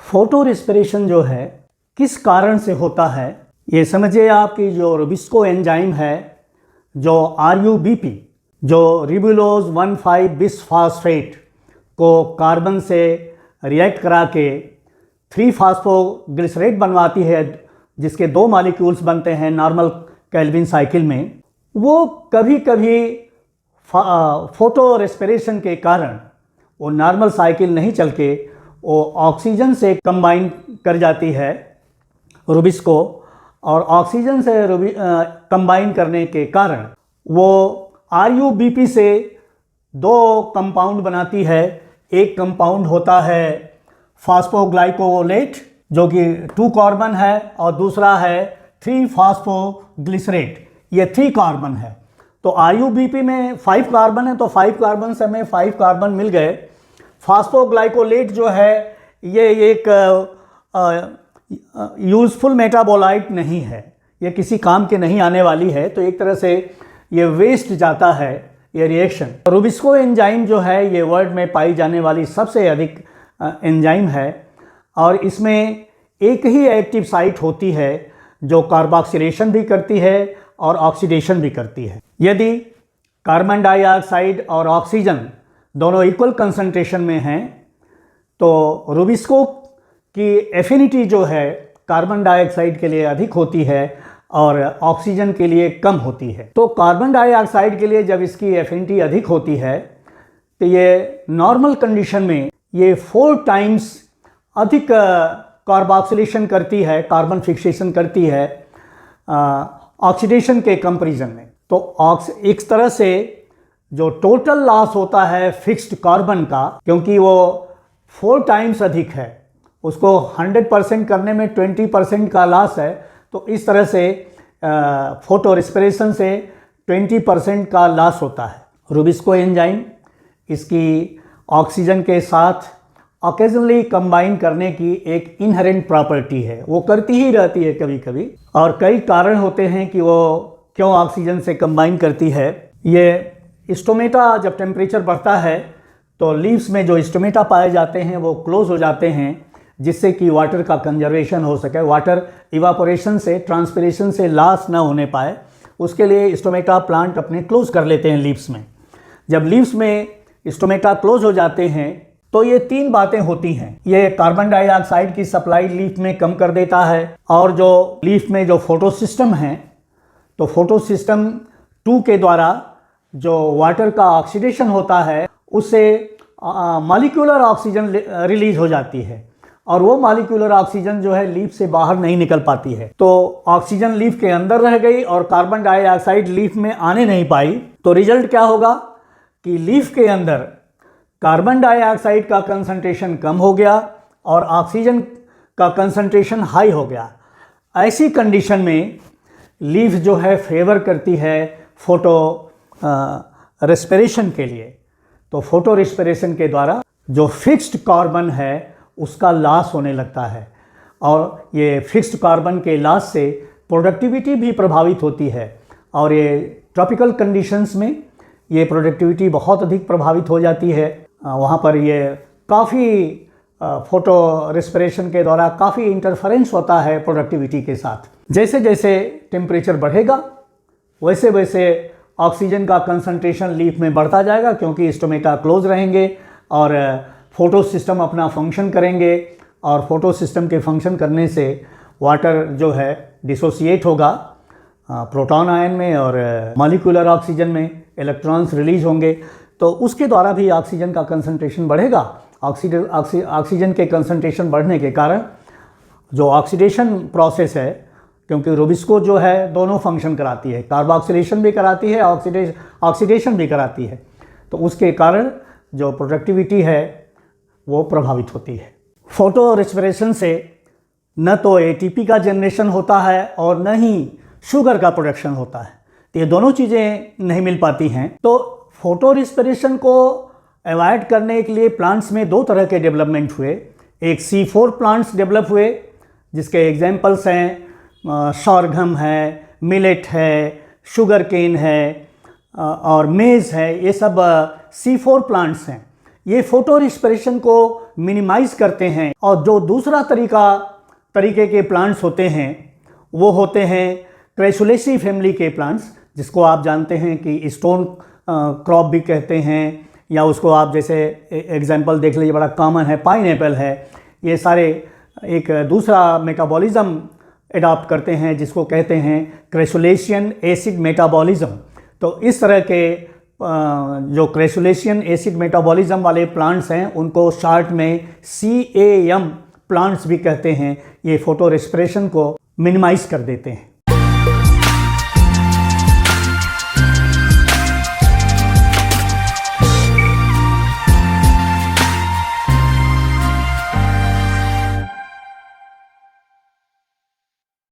Photo respiration जो है किस कारण से होता है, ये समझिए आपकी जो रुबिस्को एंजाइम है, जो RUBP जो रिबुलोज 1,5 बिसफॉस्फेट को कार्बन से रिएक्ट करा के 3-फॉस्फोग्लिसरेट बनवाती है, जिसके 2 मॉलिक्यूल्स बनते हैं नॉर्मल केल्विन साइकिल में, वो कभी कभी फोटो रेस्पिरेशन के कारण वो नॉर्मल साइकिल नहीं चल के वो ऑक्सीजन से कंबाइन कर जाती है रुबिस्को, और ऑक्सीजन से कंबाइन करने के कारण वो RUBP से 2 कंपाउंड बनाती है। एक कंपाउंड होता है फॉस्फोग्लाइकोलेट जो कि 2 कार्बन है, और दूसरा है 3-फॉस्फोग्लिसरेट, ये 3 कार्बन है। तो RUBP में 5 कार्बन है, तो 5 कार्बन से हमें 5 कार्बन मिल गए। फॉस्फोग्लाइकोलेट जो है ये एक यूज़फुल मेटाबोलाइट नहीं है, ये किसी काम के नहीं आने वाली है, तो एक तरह से ये वेस्ट जाता है ये रिएक्शन। रुबिस्को एंजाइम जो है ये वर्ल्ड में पाई जाने वाली सबसे अधिक एंजाइम है, और इसमें एक ही एक्टिव साइट होती है जो कार्बोक्सिलेशन भी करती है और ऑक्सीडेशन भी करती है। यदि कार्बन डाइऑक्साइड और ऑक्सीजन दोनों इक्वल कंसंट्रेशन में हैं तो रुबिस्को की एफिनिटी जो है कार्बन डाइऑक्साइड के लिए अधिक होती है और ऑक्सीजन के लिए कम होती है। तो कार्बन डाइऑक्साइड के लिए जब इसकी एफिनिटी अधिक होती है तो ये नॉर्मल कंडीशन में ये 4 टाइम्स अधिक कार्बोक्सिलेशन करती है, कार्बन फिक्सेशन करती है ऑक्सीडेशन के कंपैरिजन में। तो इस तरह से जो टोटल लॉस होता है फिक्स्ड कार्बन का, क्योंकि वो 4 टाइम्स अधिक है, उसको 100% करने में 20% का लॉस है, तो इस तरह से फोटो रेस्पिरेशन से 20% का लॉस होता है। रुबिस्को एंजाइम इसकी ऑक्सीजन के साथ ऑकेजनली कंबाइन करने की एक इनहेरेंट प्रॉपर्टी है, वो करती ही रहती है कभी कभी, और कई कारण होते हैं कि वो क्यों ऑक्सीजन से कंबाइन करती है। ये स्टोमेटा जब टेम्परेचर बढ़ता है तो लीव्स में जो स्टोमेटा पाए जाते हैं वो क्लोज हो जाते हैं, जिससे कि वाटर का कंजर्वेशन हो सके, वाटर इवापोरेशन से, ट्रांसपिरेशन से लॉस ना होने पाए, उसके लिए स्टोमेटा प्लांट अपने क्लोज कर लेते हैं लीव्स में। जब लीव्स में स्टोमेटा क्लोज हो जाते हैं तो ये 3 बातें होती हैं। ये कार्बन डाइऑक्साइड की सप्लाई लीफ में कम कर देता है, और जो लीफ में जो फोटोसिस्टम है, तो फोटोसिस्टम 2 के द्वारा जो वाटर का ऑक्सीडेशन होता है उससे मॉलिक्यूलर ऑक्सीजन रिलीज हो जाती है, और वो मॉलिक्यूलर ऑक्सीजन जो है लीफ से बाहर नहीं निकल पाती है। तो ऑक्सीजन लीफ के अंदर रह गई और कार्बन डाइऑक्साइड लीफ में आने नहीं पाई, तो रिजल्ट क्या होगा कि लीफ के अंदर कार्बन डाइऑक्साइड का कंसंट्रेशन कम हो गया और ऑक्सीजन का कंसंट्रेशन हाई हो गया। ऐसी कंडीशन में लीफ जो है फेवर करती है फोटो रेस्पिरेशन के लिए। तो फोटो रेस्पिरेशन के द्वारा जो फिक्स्ड कार्बन है उसका लॉस होने लगता है, और ये फिक्स्ड कार्बन के लॉस से प्रोडक्टिविटी भी प्रभावित होती है, और ये ट्रॉपिकल कंडीशंस में ये प्रोडक्टिविटी बहुत अधिक प्रभावित हो जाती है। वहाँ पर ये काफ़ी फोटो रेस्पिरेशन के द्वारा काफ़ी इंटरफेरेंस होता है प्रोडक्टिविटी के साथ। जैसे जैसे टेम्परेचर बढ़ेगा वैसे वैसे ऑक्सीजन का कंसंट्रेशन लीफ में बढ़ता जाएगा, क्योंकि स्टोमेटा क्लोज रहेंगे और फोटो सिस्टम अपना फंक्शन करेंगे, और फोटो सिस्टम के फंक्शन करने से वाटर जो है डिसोसिएट होगा प्रोटॉन आयन में, और मॉलिक्यूलर ऑक्सीजन में इलेक्ट्रॉन्स रिलीज होंगे, तो उसके द्वारा भी ऑक्सीजन का कंसंट्रेशन बढ़ेगा। ऑक्सीजन के कंसंट्रेशन बढ़ने के कारण जो ऑक्सीडेशन प्रोसेस है, क्योंकि रुबिस्को जो है दोनों फंक्शन कराती है, कार्बोक्सिलेशन भी कराती है, ऑक्सीडेशन भी कराती है, तो उसके कारण जो प्रोडक्टिविटी है वो प्रभावित होती है। फोटो रेस्पिरेशन से न तो ATP का जनरेशन होता है और न ही शुगर का प्रोडक्शन होता है, तो ये दोनों चीज़ें नहीं मिल पाती हैं। तो फोटो रेस्पिरेशन को अवॉइड करने के लिए प्लांट्स में 2 तरह के डेवलपमेंट हुए। एक C4 प्लांट्स डेवलप हुए, जिसके एग्जाम्पल्स हैं शॉरगम है, मिलेट है, शुगर केन है और मेज़ है, ये सब C4 प्लांट्स हैं। ये फोटो रिस्पिरेशन को मिनिमाइज करते हैं। और जो दूसरा तरीके के प्लांट्स होते हैं वो होते हैं क्रेसुलेसी फैमिली के प्लांट्स, जिसको आप जानते हैं कि स्टोन क्रॉप भी कहते हैं, या उसको आप जैसे एग्जांपल देख लीजिए, बड़ा कॉमन है पाइनएप्पल है। ये सारे एक दूसरा मेटाबॉलिज्म एडॉप्ट करते हैं जिसको कहते हैं क्रेसुलेशियन एसिड मेटाबॉलिज्म। तो इस तरह के जो क्रेसुलेशियन एसिड मेटाबॉलिज्म वाले प्लांट्स हैं उनको शॉर्ट में CAM प्लांट्स भी कहते हैं। ये फोटो रेस्पिरेशन को मिनिमाइज कर देते हैं।